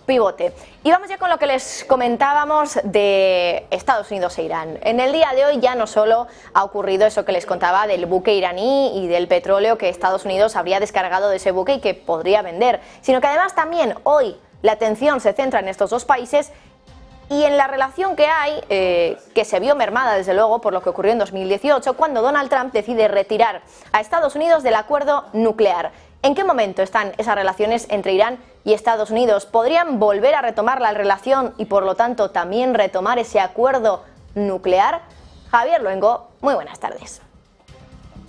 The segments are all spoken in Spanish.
pivote. Y vamos ya con lo que les comentábamos de Estados Unidos e Irán. En el día de hoy ya no solo ha ocurrido eso que les contaba del buque iraní y del petróleo que Estados Unidos habría descargado de ese buque y que podría vender, sino que además también hoy la atención se centra en estos dos países y en la relación que hay, que se vio mermada desde luego por lo que ocurrió en 2018 cuando Donald Trump decide retirar a Estados Unidos del acuerdo nuclear. ¿En qué momento están esas relaciones entre Irán y Estados Unidos? ¿Podrían volver a retomar la relación y por lo tanto también retomar ese acuerdo nuclear? Javier Luengo, muy buenas tardes.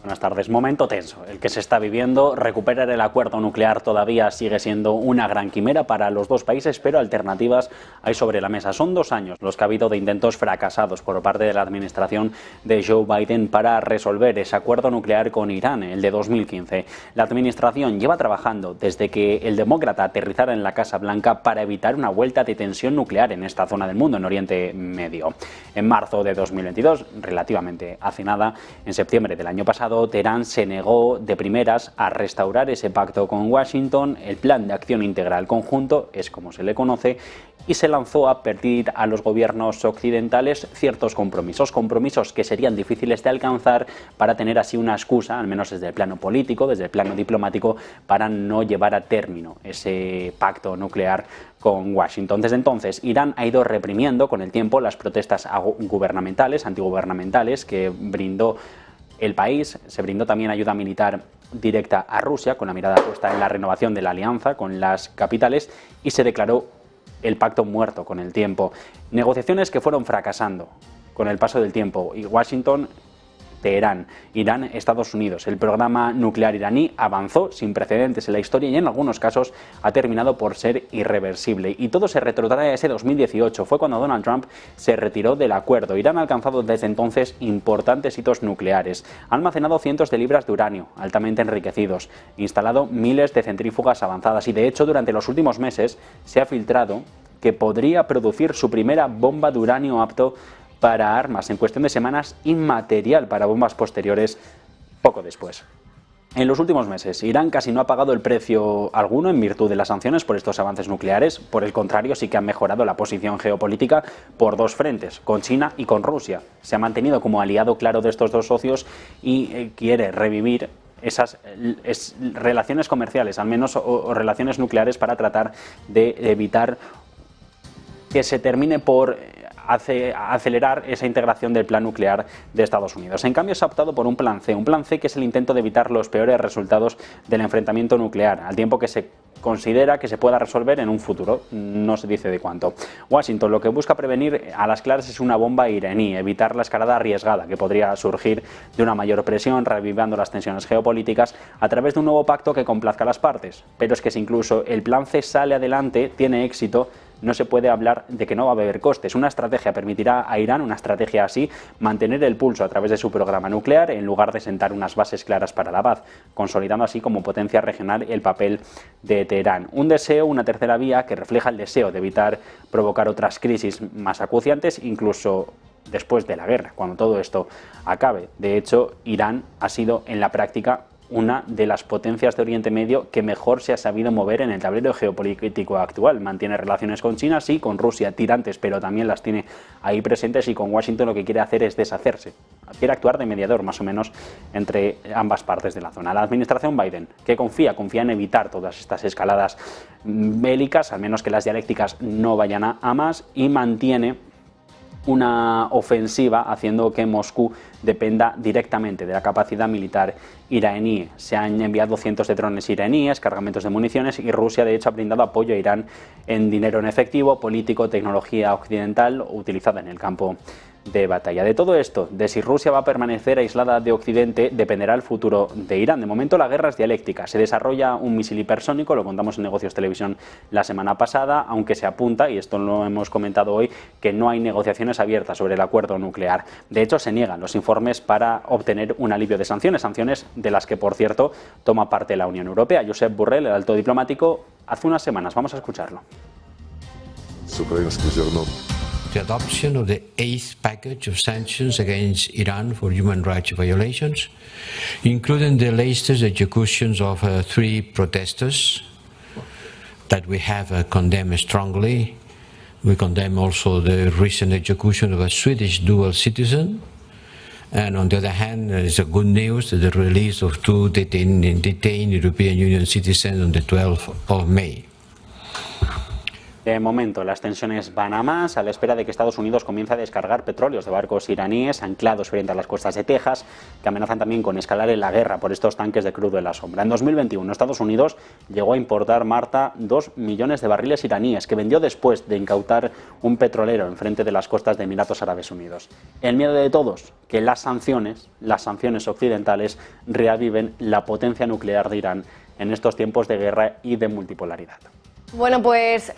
Buenas tardes. Momento tenso el que se está viviendo. Recuperar el acuerdo nuclear todavía sigue siendo una gran quimera para los dos países, pero alternativas hay sobre la mesa. Son 2 años los que ha habido de intentos fracasados por parte de la administración de Joe Biden para resolver ese acuerdo nuclear con Irán, el de 2015. La administración lleva trabajando desde que el demócrata aterrizara en la Casa Blanca para evitar una vuelta de tensión nuclear en esta zona del mundo, en Oriente Medio. En marzo de 2022, relativamente hace nada, en septiembre del año pasado, Teherán se negó de primeras a restaurar ese pacto con Washington. El Plan de Acción Integral Conjunto es como se le conoce, y se lanzó a pedir a los gobiernos occidentales ciertos compromisos que serían difíciles de alcanzar para tener así una excusa, al menos desde el plano político, desde el plano diplomático, para no llevar a término ese pacto nuclear con Washington. Desde entonces, Irán ha ido reprimiendo con el tiempo las protestas gubernamentales, antigubernamentales que brindó el país. Se brindó también ayuda militar directa a Rusia, con la mirada puesta en la renovación de la alianza con las capitales, y se declaró el pacto muerto con el tiempo. Negociaciones que fueron fracasando con el paso del tiempo. Y Washington, Teherán, Irán, Estados Unidos. El programa nuclear iraní avanzó sin precedentes en la historia y en algunos casos ha terminado por ser irreversible. Y todo se retrotrae a ese 2018. Fue cuando Donald Trump se retiró del acuerdo. Irán ha alcanzado desde entonces importantes hitos nucleares. Ha almacenado cientos de libras de uranio altamente enriquecidos, instalado miles de centrífugas avanzadas y de hecho durante los últimos meses se ha filtrado que podría producir su primera bomba de uranio apto para armas en cuestión de semanas y material para bombas posteriores poco después. En los últimos meses, Irán casi no ha pagado el precio alguno en virtud de las sanciones por estos avances nucleares. Por el contrario, sí que ha mejorado la posición geopolítica por dos frentes, con China y con Rusia. Se ha mantenido como aliado claro de estos dos socios y quiere revivir esas relaciones comerciales, al menos, o relaciones nucleares, para tratar de evitar que se termine por acelerar esa integración del plan nuclear de Estados Unidos. En cambio, se ha optado por un plan C que es el intento de evitar los peores resultados del enfrentamiento nuclear, al tiempo que se considera que se pueda resolver en un futuro, no se dice de cuánto. Washington lo que busca prevenir a las claras es una bomba iraní, evitar la escalada arriesgada que podría surgir de una mayor presión, revivando las tensiones geopolíticas a través de un nuevo pacto que complazca a las partes. Pero es que si incluso el plan C sale adelante, tiene éxito, no se puede hablar de que no va a haber costes. Una estrategia permitirá a Irán, una estrategia así, mantener el pulso a través de su programa nuclear en lugar de sentar unas bases claras para la paz, consolidando así como potencia regional el papel de Teherán. Un deseo, una tercera vía que refleja el deseo de evitar provocar otras crisis más acuciantes, incluso después de la guerra, cuando todo esto acabe. De hecho, Irán ha sido en la práctica una de las potencias de Oriente Medio que mejor se ha sabido mover en el tablero geopolítico actual. Mantiene relaciones con China, sí, con Rusia tirantes, pero también las tiene ahí presentes, y con Washington lo que quiere hacer es deshacerse. Quiere actuar de mediador, más o menos, entre ambas partes de la zona. La administración Biden, que confía en evitar todas estas escaladas bélicas, al menos que las dialécticas no vayan a más, y mantiene una ofensiva haciendo que Moscú dependa directamente de la capacidad militar iraní. Se han enviado cientos de drones iraníes, cargamentos de municiones, y Rusia de hecho ha brindado apoyo a Irán en dinero en efectivo, político, tecnología occidental utilizada en el campo de batalla. De todo esto, de si Rusia va a permanecer aislada de Occidente, dependerá el futuro de Irán. De momento la guerra es dialéctica. Se desarrolla un misil hipersónico, lo contamos en Negocios Televisión la semana pasada, aunque se apunta, y esto lo hemos comentado hoy, que no hay negociaciones abiertas sobre el acuerdo nuclear. De hecho, se niegan los informes para obtener un alivio de sanciones de las que, por cierto, toma parte la Unión Europea. Josep Borrell, el alto diplomático, hace unas semanas. Vamos a escucharlo. The adoption of the 8th package of sanctions against Iran for human rights violations, including the latest executions of 3 protesters, that we have condemned strongly. We condemn also the recent execution of a Swedish dual citizen. And on the other hand, there is a good news, the release of two detained European Union citizens on the 12th of May. De momento, las tensiones van a más, a la espera de que Estados Unidos comience a descargar petróleos de barcos iraníes anclados frente a las costas de Texas, que amenazan también con escalar en la guerra por estos tanques de crudo en la sombra. En 2021, Estados Unidos llegó a importar, Marta, 2 millones de barriles iraníes, que vendió después de incautar un petrolero enfrente de las costas de Emiratos Árabes Unidos. El miedo de todos, que las sanciones occidentales, reaviven la potencia nuclear de Irán en estos tiempos de guerra y de multipolaridad. Bueno, pues